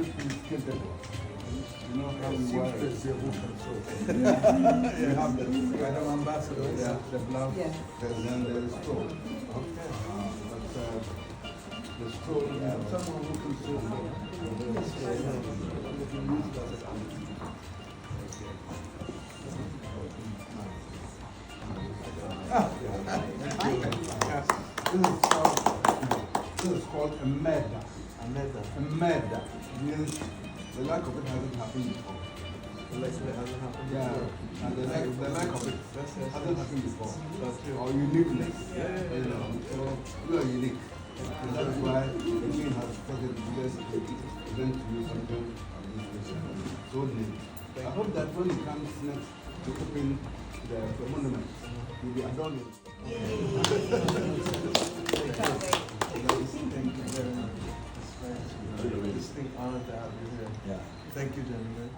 You know how we work. We have the ambassador, the blouse, and then there is store. Okay. But the store, someone who can sew This is called a murder. A murder means the lack of it hasn't happened before. The lack of it hasn't happened before. Yeah, and the lack of it hasn't happened before. Or uniqueness. You know, so we are unique. And that is why the king has started this event to use something so unique. I hope that when he comes next to open the monument, you'll be adoring it. Thank you very much. This thing honored to have you here. Yeah. Thank you, gentlemen.